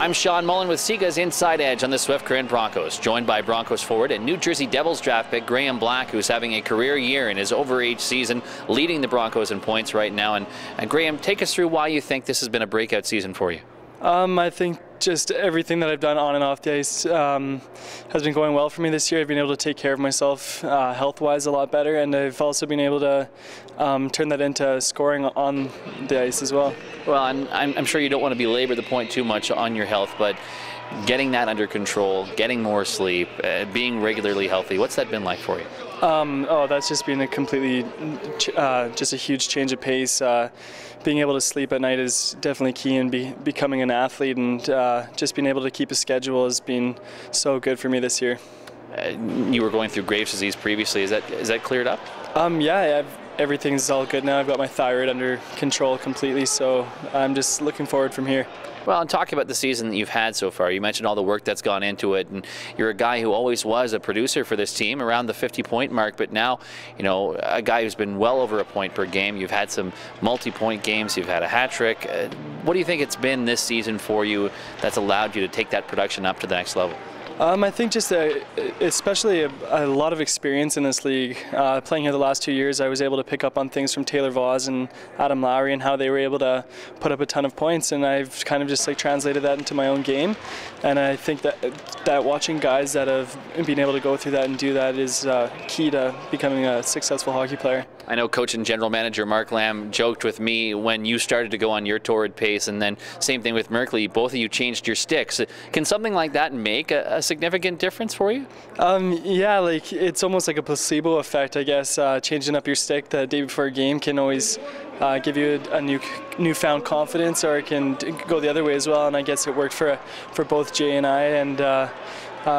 I'm Shawn Mullin with Sega's Inside Edge on the Swift Current Broncos, joined by Broncos forward and New Jersey Devils draft pick Graham Black, who's having a career year in his overage season, leading the Broncos in points right now. And Graham, take us through why you think this has been a breakout season for you. I think just everything that I've done on and off the ice has been going well for me this year. I've been able to take care of myself health-wise a lot better, and I've also been able to turn that into scoring on the ice as well. Well, I'm sure you don't want to belabor the point too much on your health, but getting that under control, getting more sleep, being regularly healthy, what's that been like for you? That's just been a completely, just a huge change of pace. Being able to sleep at night is definitely key in becoming an athlete, and just being able to keep a schedule has been so good for me this year. You were going through Graves' disease previously. Is that cleared up? Yeah, everything's all good now. I've got my thyroid under control completely, so I'm just looking forward from here. Well, and talking about the season that you've had so far, you mentioned all the work that's gone into it, and you're a guy who always was a producer for this team around the 50-point mark, but now, you know, a guy who's been well over a point per game. You've had some multi-point games, you've had a hat trick. What do you think it's been this season for you that's allowed you to take that production up to the next level? I think just especially a lot of experience in this league. Playing here the last 2 years, I was able to pick up on things from Taylor Vaz and Adam Lowry and how they were able to put up a ton of points, and I've kind of just translated that into my own game. And I think that watching guys that have been able to go through that and do that is key to becoming a successful hockey player. I know coach and general manager Mark Lamb joked with me when you started to go on your torrid pace, and then same thing with Merkley, both of you changed your sticks. Can something like that make a significant difference for you? Yeah, it's almost like a placebo effect, I guess. Changing up your stick the day before a game can always give you a newfound confidence, or it can go the other way as well, and I guess it worked for both Jay and I, and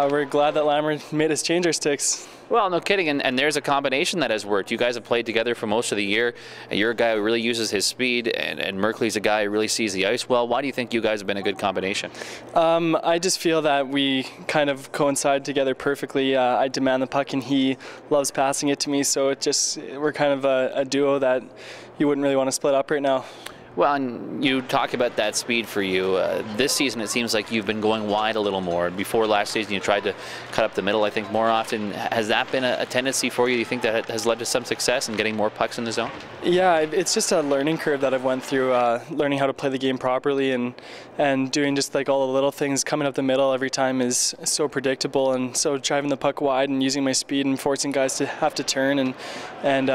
we're glad that Lammer made us change our sticks. Well, no kidding, and there's a combination that has worked. You guys have played together for most of the year. You're a guy who really uses his speed, and Merkley's a guy who really sees the ice well. Why do you think you guys have been a good combination? I just feel that we kind of coincide together perfectly. I demand the puck, and he loves passing it to me, so we're kind of a duo that you wouldn't really want to split up right now. Well, and you talk about that speed for you. This season it seems like you've been going wide a little more. Before last season you tried to cut up the middle, I think, more often. Has that been a tendency for you? Do you think that has led to some success in getting more pucks in the zone? Yeah, it's just a learning curve that I've went through, learning how to play the game properly, and doing just all the little things. Coming up the middle every time is so predictable, and so driving the puck wide and using my speed and forcing guys to have to turn, and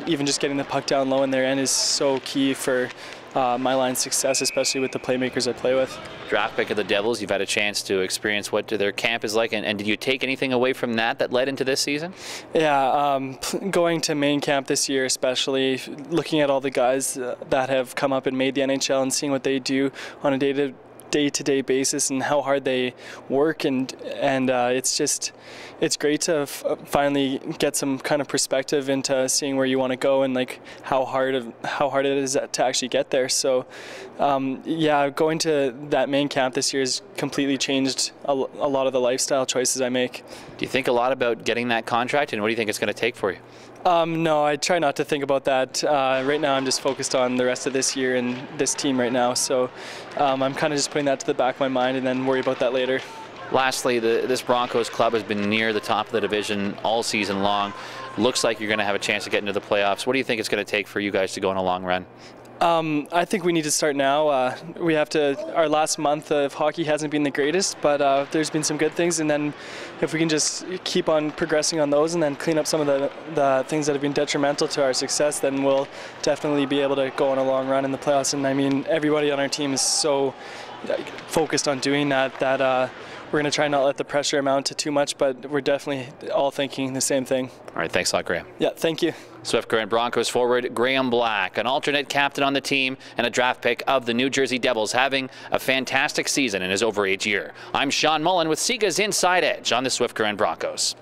even just getting the puck down low in their end is so key for my line's success, especially with the playmakers I play with. Draft pick of the Devils, you've had a chance to experience what their camp is like, and did you take anything away from that led into this season? Yeah, going to main camp this year, especially looking at all the guys that have come up and made the NHL and seeing what they do on a day-to-day basis and how hard they work, and it's great to finally get some kind of perspective into seeing where you want to go and how hard it is to actually get there. So yeah, going to that main camp this year has completely changed a lot of the lifestyle choices I make. Do you think a lot about getting that contract, and what do you think it's going to take for you? No, I try not to think about that. Right now I'm just focused on the rest of this year and this team right now, so I'm kind of just putting that to the back of my mind and then worry about that later. Lastly, this Broncos club has been near the top of the division all season long. Looks like you're going to have a chance to get into the playoffs. What do you think it's going to take for you guys to go on a long run? I think we need to start now. Our last month of hockey hasn't been the greatest, but there's been some good things, and then if we can just keep on progressing on those and then clean up some of the things that have been detrimental to our success, then we'll definitely be able to go on a long run in the playoffs. And I mean, everybody on our team is so focused on doing that we're going to try not let the pressure amount to too much, but we're definitely all thinking the same thing. All right, thanks a lot, Graham. Yeah, thank you. Swift Current Broncos forward Graham Black, an alternate captain on the team and a draft pick of the New Jersey Devils, having a fantastic season in his overage year. I'm Shawn Mullin with Sega's Inside Edge on the Swift Current Broncos.